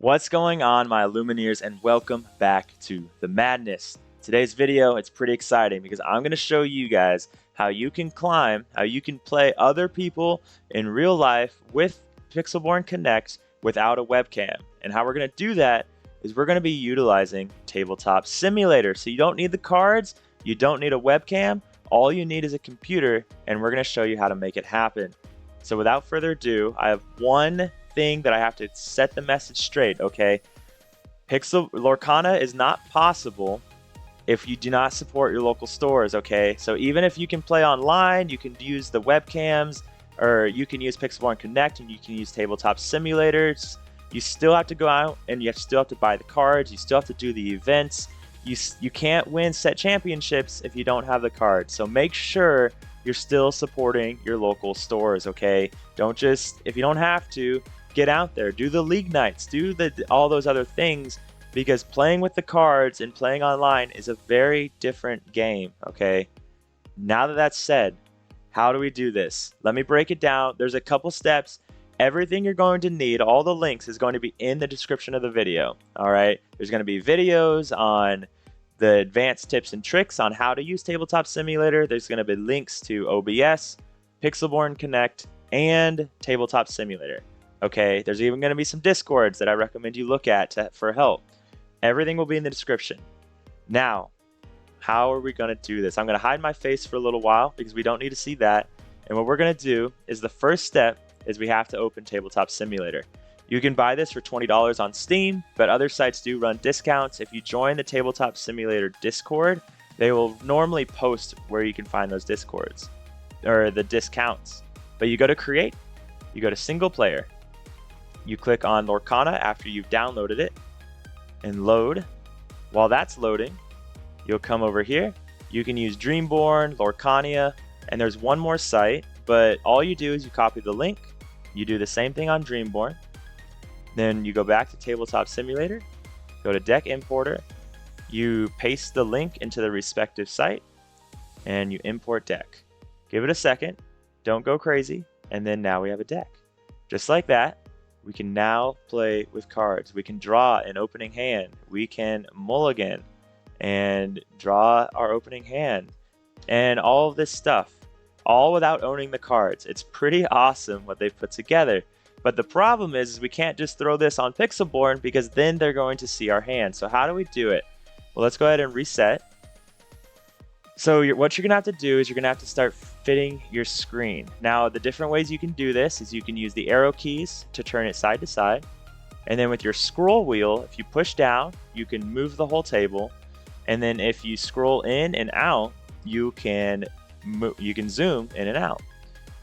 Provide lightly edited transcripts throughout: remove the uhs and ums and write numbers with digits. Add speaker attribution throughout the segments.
Speaker 1: What's going on, my Illumineers, and welcome back to the madness. Today's video, it's pretty exciting because I'm going to show you guys how you can climb, how you can play other people in real life with Pixelborn Connect without a webcam. And how we're going to do that is we're going to be utilizing Tabletop Simulator. So you don't need the cards, you don't need a webcam, all you need is a computer, and we're going to show you how to make it happen. So without further ado, I have one thing that I have to set the message straight, okay? Lorcana is not possible if you do not support your local stores, okay? So even if you can play online, you can use the webcams, or you can use Pixelborn Connect, and you can use Tabletop Simulators. You still have to go out, and you still have to buy the cards. You still have to do the events. You can't win set championships if you don't have the cards. So make sure you're still supporting your local stores, okay? Don't just, if you don't have to, get out there, do the league nights, do all those other things, because playing with the cards and playing online is a very different game, okay? Now that that's said, how do we do this? Let me break it down. There's a couple steps. Everything you're going to need, all the links, is going to be in the description of the video, all right? There's going to be videos on the advanced tips and tricks on how to use Tabletop Simulator. There's going to be links to OBS, Pixelborn Connect, and Tabletop Simulator. Okay, there's even going to be some Discords that I recommend you look at for help. Everything will be in the description. Now, how are we going to do this? I'm going to hide my face for a little while because we don't need to see that. And what we're going to do is the first step is we have to open Tabletop Simulator. You can buy this for $20 on Steam, but other sites do run discounts. If you join the Tabletop Simulator Discord, they will normally post where you can find those Discords, or the discounts. But you go to Create, you go to Single Player, you click on Lorcana after you've downloaded it, and load. While that's loading, you'll come over here. You can use Dreamborn, Lorcana, and there's one more site, but all you do is you copy the link, you do the same thing on Dreamborn, then you go back to Tabletop Simulator, go to Deck Importer, you paste the link into the respective site, and you import deck. Give it a second, don't go crazy, and then now we have a deck. Just like that, we can now play with cards. We can draw an opening hand. We can mulligan and draw our opening hand, and all of this stuff, all without owning the cards. It's pretty awesome what they've put together. But the problem is we can't just throw this on Pixelborn because then they're going to see our hand. So how do we do it? Well, let's go ahead and reset. So what you're going to have to do is you're going to have to start fitting your screen. Now, the different ways you can do this is you can use the arrow keys to turn it side to side. And then with your scroll wheel, if you push down, you can move the whole table. And then if you scroll in and out, you can zoom in and out.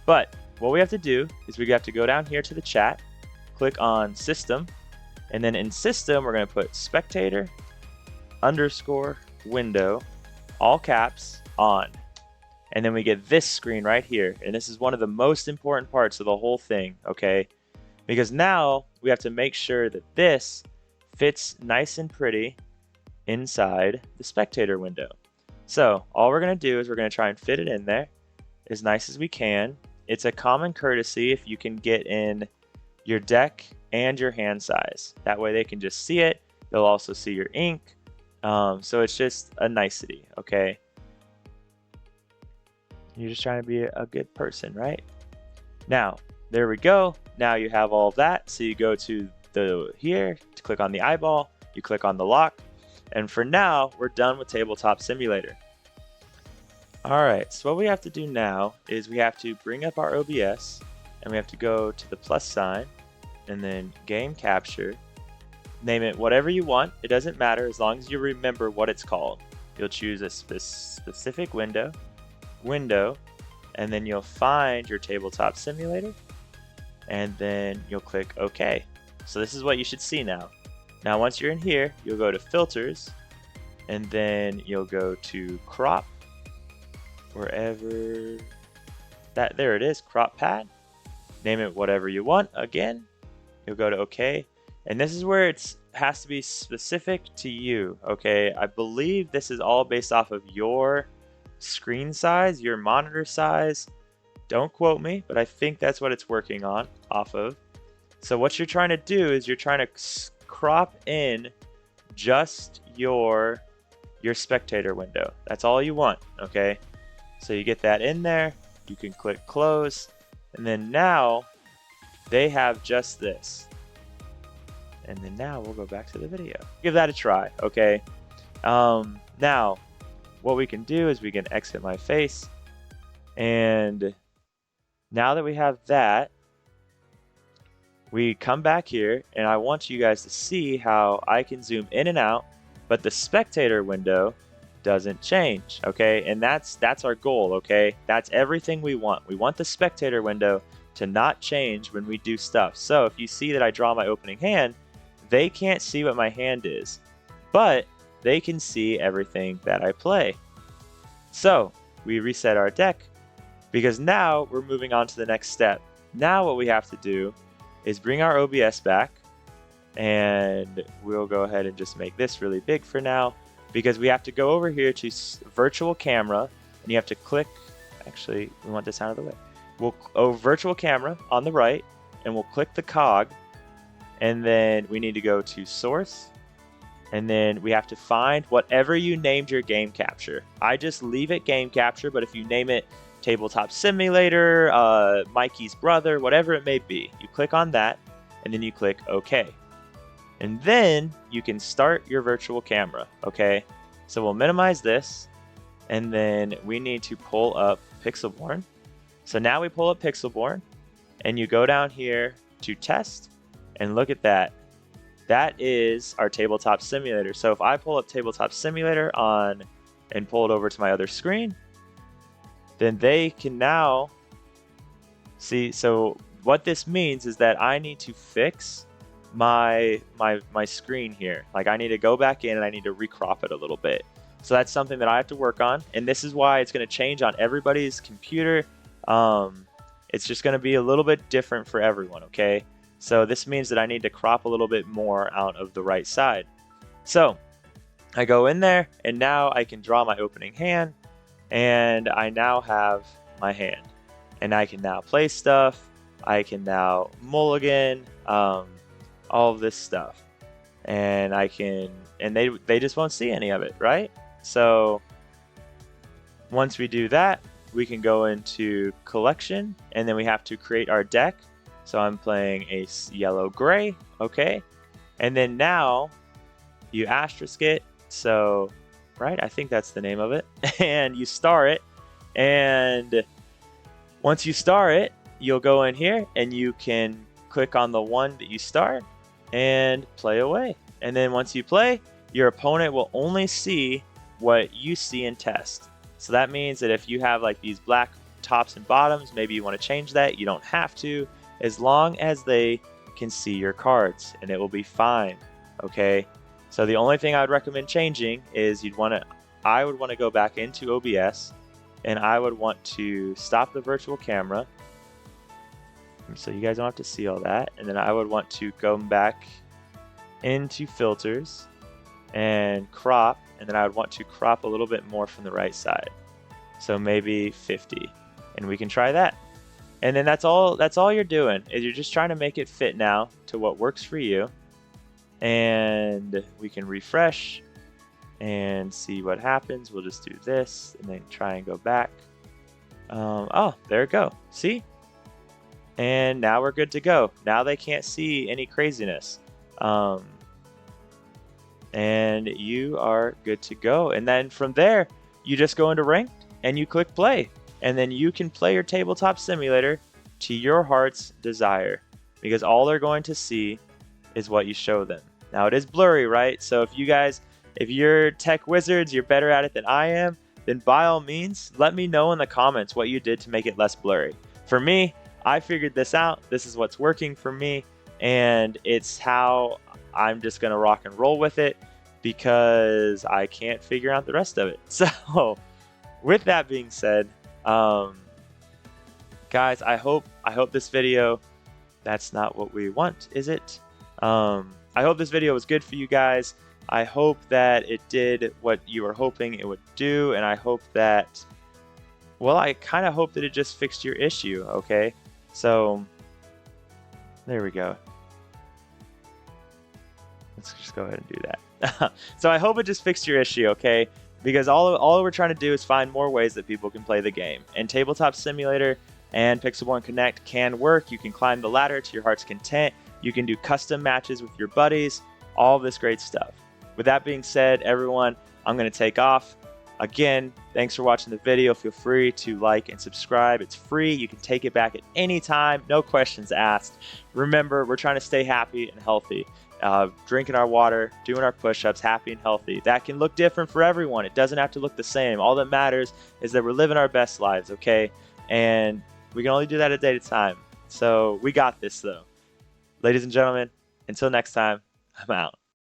Speaker 1: But what we have to do is we have to go down here to the chat, click on System, and then in System, we're going to put Spectator _ window, all caps, on. And then we get this screen right here. And this is one of the most important parts of the whole thing, okay? Because now we have to make sure that this fits nice and pretty inside the spectator window. So all we're going to do is we're going to try and fit it in there as nice as we can. It's a common courtesy if you can get in your deck and your hand size. That way they can just see it. They'll also see your ink. So it's just a nicety, okay? You're just trying to be a good person, right? Now, there we go. Now you have all of that. So you go to here to click on the eyeball. You click on the lock. And for now, we're done with Tabletop Simulator. Alright, so what we have to do now is we have to bring up our OBS, and we have to go to the plus sign, and then game capture. Name it whatever you want, it doesn't matter as long as you remember what it's called. You'll choose a specific window, and then you'll find your Tabletop Simulator, and then you'll click OK. So this is what you should see now. Now once you're in here, you'll go to Filters, and then you'll go to Crop, wherever there it is, crop pad. Name it whatever you want. Again, you'll go to OK, and this is where it has to be specific to you, okay? I believe this is all based off of your screen size, your monitor size. Don't quote me, but I think that's what it's working on off of. So what you're trying to do is you're trying to crop in just your spectator window. That's all you want, okay? So you get that in there, you can click close, and then now they have just this. And then now we'll go back to the video. Give that a try, okay? Now, what we can do is we can exit my face, and now that we have that, we come back here, and I want you guys to see how I can zoom in and out, but the spectator window doesn't change, okay? And that's our goal, okay? That's everything we want. We want the spectator window to not change when we do stuff. So if you see that I draw my opening hand, they can't see what my hand is, but they can see everything that I play. So we reset our deck, because now we're moving on to the next step. Now what we have to do is bring our OBS back, and we'll go ahead and just make this really big for now, because we have to go over here to virtual camera, and you have to click, actually we want this out of the way. We'll virtual camera on the right, and we'll click the cog, and then we need to go to source, and then we have to find whatever you named your game capture. I just leave it game capture, but if you name it Tabletop Simulator, Mikey's brother, whatever it may be, you click on that, and then you click OK. And then you can start your virtual camera, okay? So we'll minimize this, and then we need to pull up Pixelborn. So now we pull up Pixelborn, and you go down here to test, and look at that. That is our Tabletop Simulator. So if I pull up Tabletop Simulator on and pull it over to my other screen, then they can now see. So what this means is that I need to fix my screen here. Like I need to go back in and I need to recrop it a little bit. So that's something that I have to work on, and this is why it's going to change on everybody's computer. It's just going to be a little bit different for everyone, okay? So this means that I need to crop a little bit more out of the right side. So I go in there, and now I can draw my opening hand, and I now have my hand, and I can now play stuff. I can now mulligan, all of this stuff, and I can, and they just won't see any of it, right? So once we do that, we can go into collection, and then we have to create our deck. So I'm playing a yellow gray, okay? And then now you asterisk it, so, right, I think that's the name of it, and you star it, and once you star it, you'll go in here and you can click on the one that you start and play away. And then once you play, your opponent will only see what you see in test. So that means that if you have like these black tops and bottoms, maybe you want to change that. You don't have to, as long as they can see your cards, and it will be fine, okay? So the only thing I would recommend changing is I would want to go back into OBS, and I would want to stop the virtual camera, so you guys don't have to see all that, and then I would want to go back into filters and crop, and then I would want to crop a little bit more from the right side, so maybe 50, and we can try that. And then that's all you're doing, is you're just trying to make it fit now to what works for you. And we can refresh and see what happens. We'll just do this and then try and go back. Oh, there we go. See? And now we're good to go. Now they can't see any craziness. And you are good to go. And then from there, you just go into ranked and you click play. And then you can play your Tabletop Simulator to your heart's desire, because all they're going to see is what you show them. Now it is blurry, right? So if you're tech wizards, you're better at it than I am, then by all means, let me know in the comments what you did to make it less blurry. For me, I figured this out. This is what's working for me, and it's how I'm just gonna rock and roll with it, because I can't figure out the rest of it. So with that being said, guys, I hope this video, that's not what we want, is it? I hope this video was good for you guys. I hope that it did what you were hoping it would do, and I hope that, well, I kind of hope that it just fixed your issue, okay? So there we go. Let's just go ahead and do that. So I hope it just fixed your issue, okay? Because all we're trying to do is find more ways that people can play the game. And Tabletop Simulator and Pixelborn Connect can work. You can climb the ladder to your heart's content. You can do custom matches with your buddies. All this great stuff. With that being said, everyone, I'm going to take off. Again, thanks for watching the video. Feel free to like and subscribe. It's free. You can take it back at any time. No questions asked. Remember, we're trying to stay happy and healthy. Drinking our water, doing our push-ups, happy and healthy. That can look different for everyone. It doesn't have to look the same. All that matters is that we're living our best lives, okay? And we can only do that a day at a time. So we got this, though. Ladies and gentlemen, until next time, I'm out.